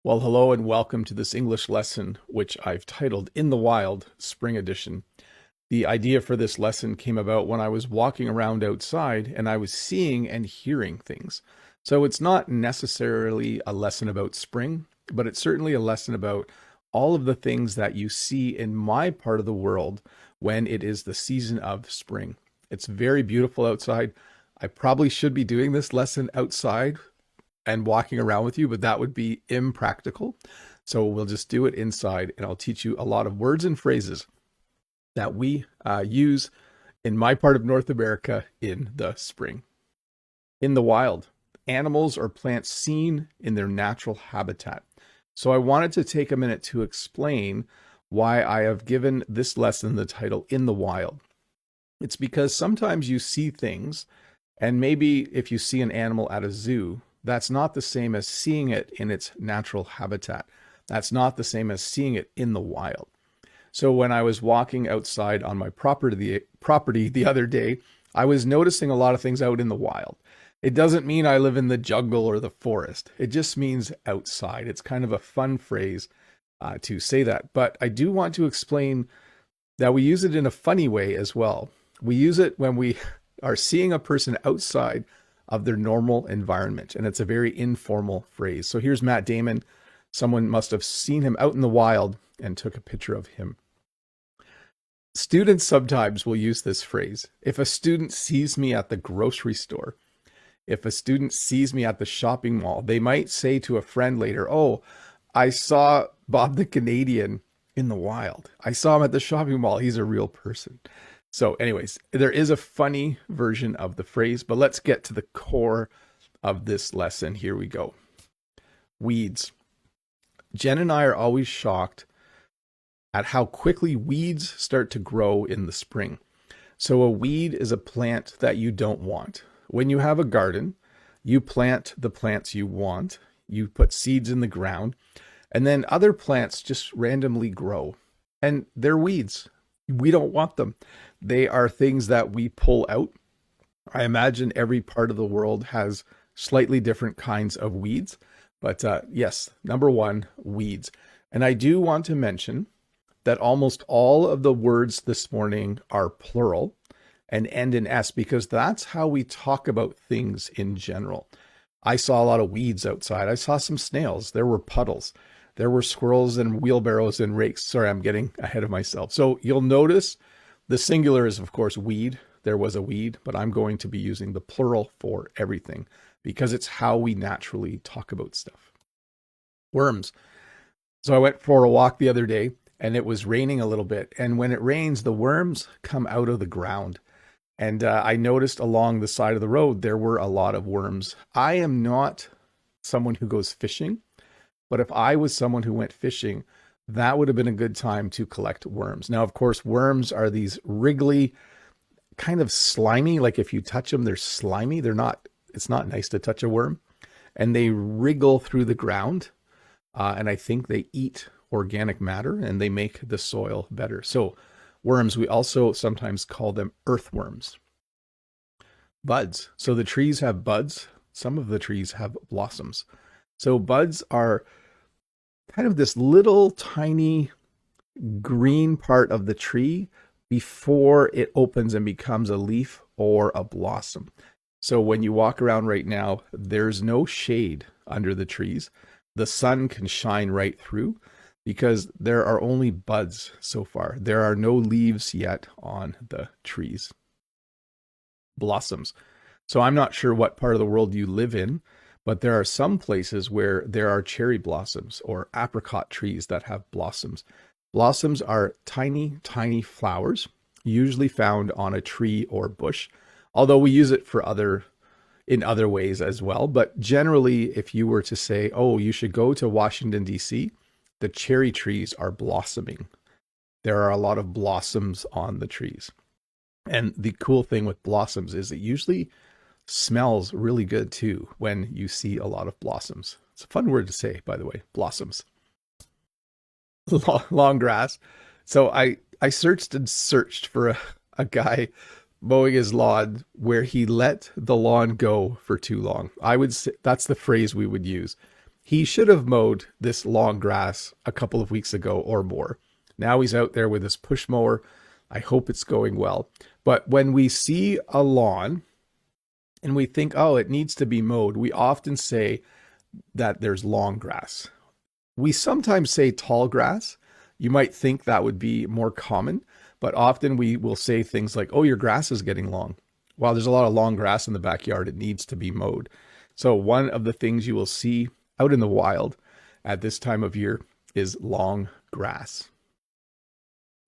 Well, hello and welcome to this English lesson, which I've titled In the Wild, Spring Edition. The idea for this lesson came about when I was walking around outside and I was seeing and hearing things. So it's not necessarily a lesson about spring, but it's certainly a lesson about all of the things that you see in my part of the world when it is the season of spring. It's very beautiful outside. I probably should be doing this lesson outside and walking around with you, but that would be impractical. So we'll just do it inside, and I'll teach you a lot of words and phrases that we use in my part of North America in the spring. In the wild, animals or plants seen in their natural habitat. So I wanted to take a minute to explain why I have given this lesson the title In the Wild. It's because sometimes you see things, and maybe if you see an animal at a zoo, that's not the same as seeing it in its natural habitat. That's not the same as seeing it in the wild. So when I was walking outside on my property the other day, I was noticing a lot of things out in the wild. It doesn't mean I live in the jungle or the forest. It just means outside. It's kind of a fun phrase to say that. But I do want to explain that we use it in a funny way as well. We use it when we are seeing a person outside of their normal environment. And it's a very informal phrase. So here's Matt Damon. Someone must have seen him out in the wild and took a picture of him. Students sometimes will use this phrase. If a student sees me at the grocery store, if a student sees me at the shopping mall, they might say to a friend later, "Oh, I saw Bob the Canadian in the wild. I saw him at the shopping mall. He's a real person." So anyways, there is a funny version of the phrase, but let's get to the core of this lesson. Here we go. Weeds. Jen and I are always shocked at how quickly weeds start to grow in the spring. So a weed is a plant that you don't want. When you have a garden, you plant the plants you want, you put seeds in the ground, and then other plants just randomly grow. And they're weeds. We don't want them. They are things that we pull out. I imagine every part of the world has slightly different kinds of weeds. But yes, number one, weeds. And I do want to mention that almost all of the words this morning are plural and end in S because that's how we talk about things in general. I saw a lot of weeds outside. I saw some snails. There were puddles. There were squirrels and wheelbarrows and rakes. Sorry, I'm getting ahead of myself. So you'll notice the singular is, of course, weed. There was a weed, but I'm going to be using the plural for everything because it's how we naturally talk about stuff. Worms. So I went for a walk the other day and it was raining a little bit. And when it rains, the worms come out of the ground. And I noticed along the side of the road, there were a lot of worms. I am not someone who goes fishing. But if I was someone who went fishing, that would have been a good time to collect worms. Now, of course, worms are these wriggly, kind of slimy. Like if you touch them, they're slimy. It's not nice to touch a worm. And they wriggle through the ground. And I think they eat organic matter and they make the soil better. So worms, we also sometimes call them earthworms. Buds. So the trees have buds. Some of the trees have blossoms. So buds are kind of this little tiny green part of the tree before it opens and becomes a leaf or a blossom. So when you walk around right now, there's no shade under the trees. The sun can shine right through because there are only buds so far. There are no leaves yet on the trees. Blossoms. So I'm not sure what part of the world you live in, but there are some places where there are cherry blossoms or apricot trees that have blossoms. Blossoms are tiny, tiny flowers, usually found on a tree or bush, although we use it in other ways as well. But generally, if you were to say, oh, you should go to Washington, D.C., the cherry trees are blossoming. There are a lot of blossoms on the trees. And the cool thing with blossoms is it usually smells really good too when you see a lot of blossoms. It's a fun word to say, by the way, blossoms. Long grass. So I searched and searched for a guy mowing his lawn where he let the lawn go for too long. I would say that's the phrase we would use. He should have mowed this long grass a couple of weeks ago or more. Now he's out there with his push mower. I hope it's going well. But when we see a lawn and we think, oh, it needs to be mowed, we often say that there's long grass. We sometimes say tall grass. You might think that would be more common, but often we will say things like, oh, your grass is getting long. While there's a lot of long grass in the backyard, it needs to be mowed. So one of the things you will see out in the wild at this time of year is long grass.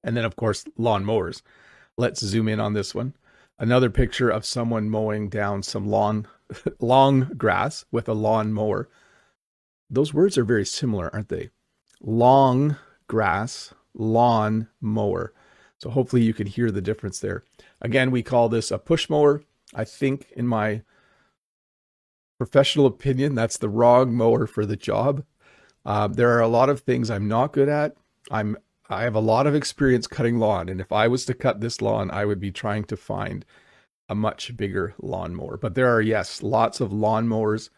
And then, of course, lawn mowers. Let's zoom in on this one. Another picture of someone mowing down some long grass with a lawn mower. Those words are very similar, aren't they? Long grass, lawn mower. So hopefully you can hear the difference there. Again, we call this a push mower. I think in my professional opinion, that's the wrong mower for the job. There are a lot of things I'm not good at. I have a lot of experience cutting lawn, and if I was to cut this lawn, I would be trying to find a much bigger lawnmower. But there are, yes, lots of lawnmowers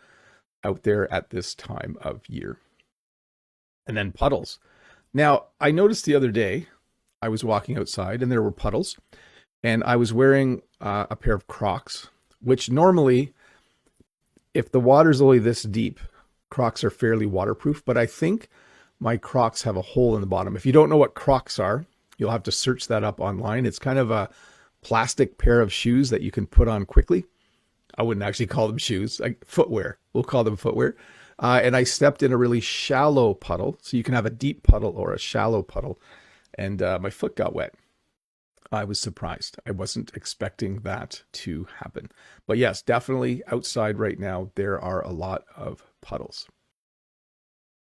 out there at this time of year. And then puddles. Now, I noticed the other day, I was walking outside and there were puddles, and I was wearing a pair of Crocs, which normally, if the water's only this deep, Crocs are fairly waterproof, but I think my Crocs have a hole in the bottom. If you don't know what Crocs are, you'll have to search that up online. It's kind of a plastic pair of shoes that you can put on quickly. I wouldn't actually call them shoes, like footwear. We'll call them footwear. And I stepped in a really shallow puddle. So you can have a deep puddle or a shallow puddle. And my foot got wet. I was surprised. I wasn't expecting that to happen. But yes, definitely outside right now, there are a lot of puddles.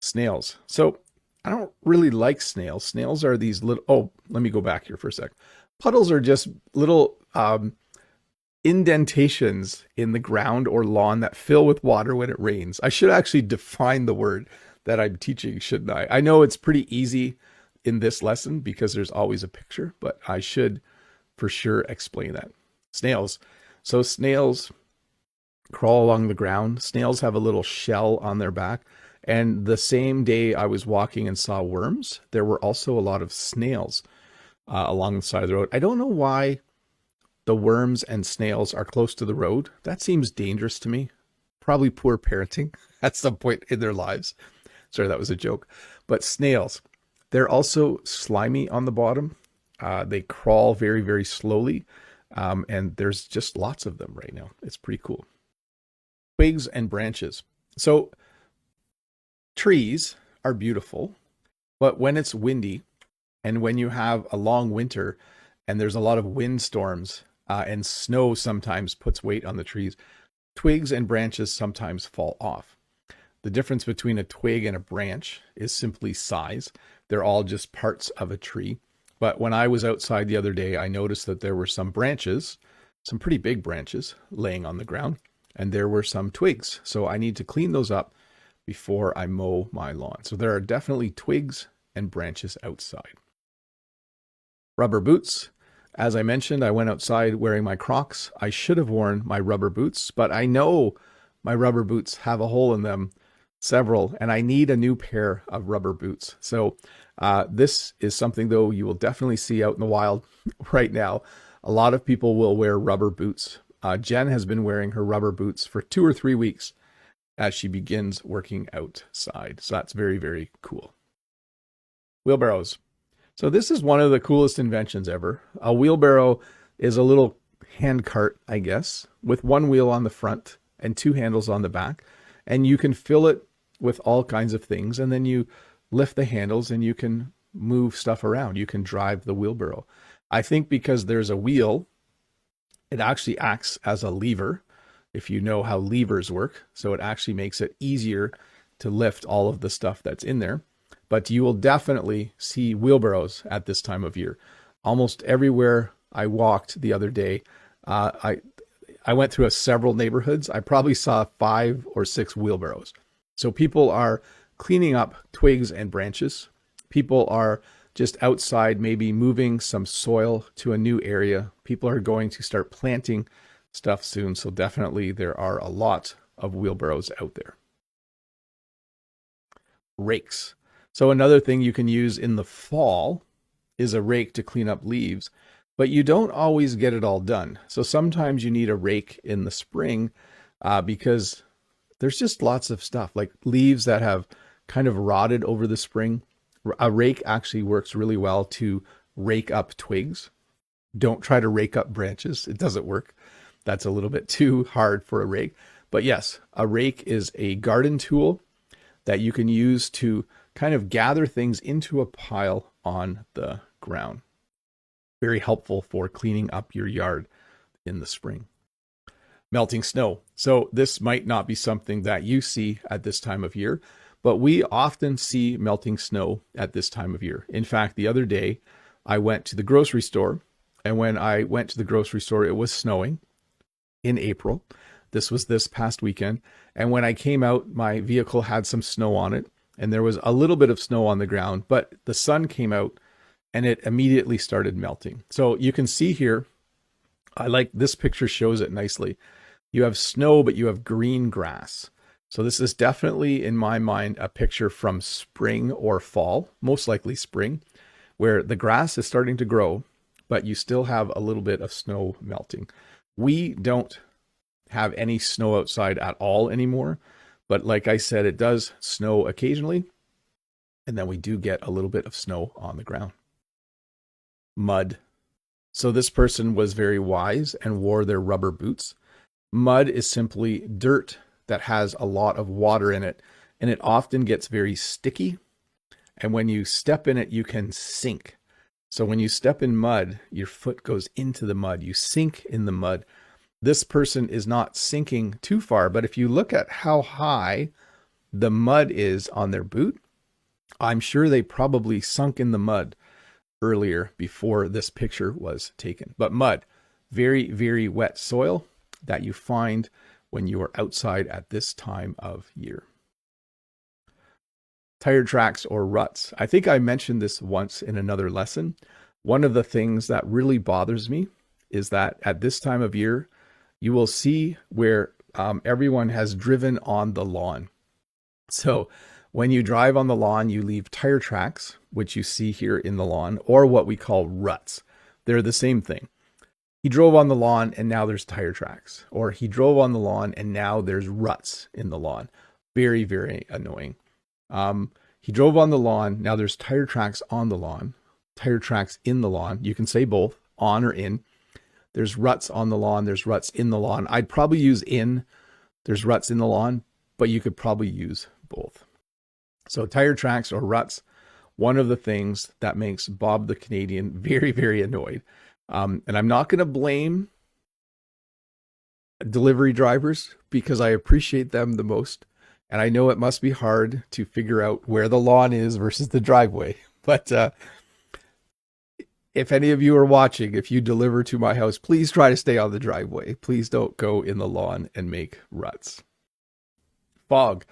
Snails. So I don't really like snails. Snails are these little, oh, let me go back here for a sec. Puddles are just little indentations in the ground or lawn that fill with water when it rains. I should actually define the word that I'm teaching, shouldn't I? I know it's pretty easy in this lesson because there's always a picture, but I should for sure explain that. Snails. So snails crawl along the ground. Snails have a little shell on their back. And the same day I was walking and saw worms, there were also a lot of snails along the side of the road. I don't know why the worms and snails are close to the road. That seems dangerous to me. Probably poor parenting at some point in their lives. Sorry, that was a joke. But snails, they're also slimy on the bottom. They crawl very, very slowly. And there's just lots of them right now. It's pretty cool. Twigs and branches. So trees are beautiful, but when it's windy and when you have a long winter and there's a lot of windstorms and snow sometimes puts weight on the trees, twigs and branches sometimes fall off. The difference between a twig and a branch is simply size. They're all just parts of a tree. But when I was outside the other day, I noticed that there were some branches, some pretty big branches laying on the ground, and there were some twigs. So I need to clean those up before I mow my lawn. So there are definitely twigs and branches outside. Rubber boots. As I mentioned, I went outside wearing my Crocs. I should have worn my rubber boots, but I know my rubber boots have a hole in them, several, and I need a new pair of rubber boots. So this is something, though, you will definitely see out in the wild right now. A lot of people will wear rubber boots. Jen has been wearing her rubber boots for 2 or 3 weeks as she begins working outside. So that's very, very cool. Wheelbarrows. So this is one of the coolest inventions ever. A wheelbarrow is a little hand cart, I guess, with one wheel on the front and 2 handles on the back. And you can fill it with all kinds of things. And then you lift the handles and you can move stuff around. You can drive the wheelbarrow. I think because there's a wheel, it actually acts as a lever, if you know how levers work. So it actually makes it easier to lift all of the stuff that's in there. But you will definitely see wheelbarrows at this time of year. Almost everywhere I walked the other day, I went through several neighborhoods. I probably saw 5 or 6 wheelbarrows. So people are cleaning up twigs and branches. People are just outside, maybe moving some soil to a new area. People are going to start planting stuff soon. So definitely there are a lot of wheelbarrows out there. rakes. So another thing you can use in the fall is a rake to clean up leaves, but you don't always get it all done. So sometimes you need a rake in the spring because there's just lots of stuff like leaves that have kind of rotted over the spring. A rake actually works really well to rake up twigs. Don't try to rake up branches. It doesn't work. That's a little bit too hard for a rake. But yes, a rake is a garden tool that you can use to kind of gather things into a pile on the ground. Very helpful for cleaning up your yard in the spring. Melting snow. So this might not be something that you see at this time of year, but we often see melting snow at this time of year. In fact, the other day I went to the grocery store, and when I went to the grocery store, it was snowing in April. This was this past weekend. And when I came out, my vehicle had some snow on it, and there was a little bit of snow on the ground, but the sun came out and it immediately started melting. So you can see here, I like this picture shows it nicely. You have snow, but you have green grass. So this is definitely, in my mind, a picture from spring or fall, most likely spring, where the grass is starting to grow, but you still have a little bit of snow melting. We don't have any snow outside at all anymore, but like I said, it does snow occasionally, and then we do get a little bit of snow on the ground. Mud. So this person was very wise and wore their rubber boots. Mud is simply dirt that has a lot of water in it, and it often gets very sticky. And when you step in it, you can sink. So when you step in mud, your foot goes into the mud. You sink in the mud. This person is not sinking too far, but if you look at how high the mud is on their boot, I'm sure they probably sunk in the mud earlier before this picture was taken. But mud, very, very wet soil that you find when you are outside at this time of year. Tire tracks or ruts. I think I mentioned this once in another lesson. One of the things that really bothers me is that at this time of year, you will see where everyone has driven on the lawn. So when you drive on the lawn, you leave tire tracks, which you see here in the lawn, or what we call ruts. They're the same thing. He drove on the lawn and now there's tire tracks. Or he drove on the lawn and now there's ruts in the lawn. Very, very annoying. He drove on the lawn. Now there's tire tracks on the lawn, tire tracks in the lawn. You can say both, on or in. There's ruts on the lawn. There's ruts in the lawn. I'd probably use in. There's ruts in the lawn, but you could probably use both. So tire tracks or ruts, one of the things that makes Bob the Canadian very, very annoyed. And I'm not going to blame delivery drivers because I appreciate them the most. And I know it must be hard to figure out where the lawn is versus the driveway. But if any of you are watching, if you deliver to my house, please try to stay on the driveway. Please don't go in the lawn and make ruts. Fog.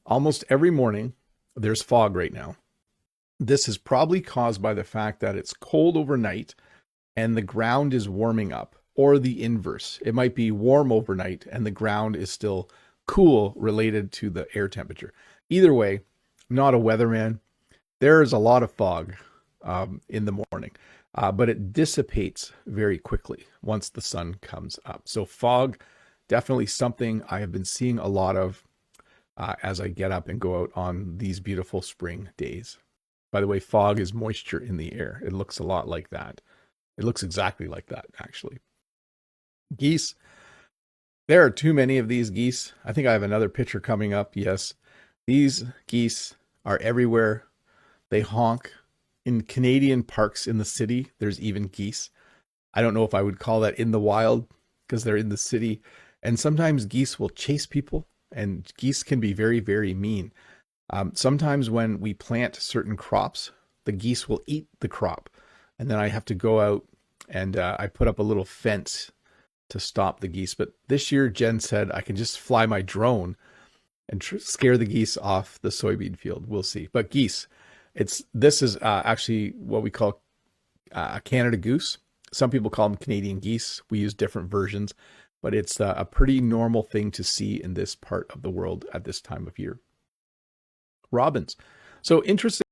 Almost every morning, there's fog right now. This is probably caused by the fact that it's cold overnight and the ground is warming up, or the inverse. It might be warm overnight and the ground is still cool related to the air temperature. Either way, I'm not a weatherman. There is a lot of fog in the morning, but it dissipates very quickly once the sun comes up. So fog, definitely something I have been seeing a lot of as I get up and go out on these beautiful spring days. By the way, fog is moisture in the air. It looks a lot like that. It looks exactly like that, actually. Geese. There are too many of these geese. I think I have another picture coming up. Yes, these geese are everywhere. They honk. In Canadian parks in the city, there's even geese. I don't know if I would call that in the wild because they're in the city. And sometimes geese will chase people, and geese can be very, very mean. Sometimes when we plant certain crops, the geese will eat the crop. And then I have to go out and I put up a little fence to stop the geese. But this year, Jen said I can just fly my drone and scare the geese off the soybean field. We'll see. But geese, this is actually what we call a Canada goose. Some people call them Canadian geese. We use different versions, but it's a pretty normal thing to see in this part of the world at this time of year. robins. So interesting.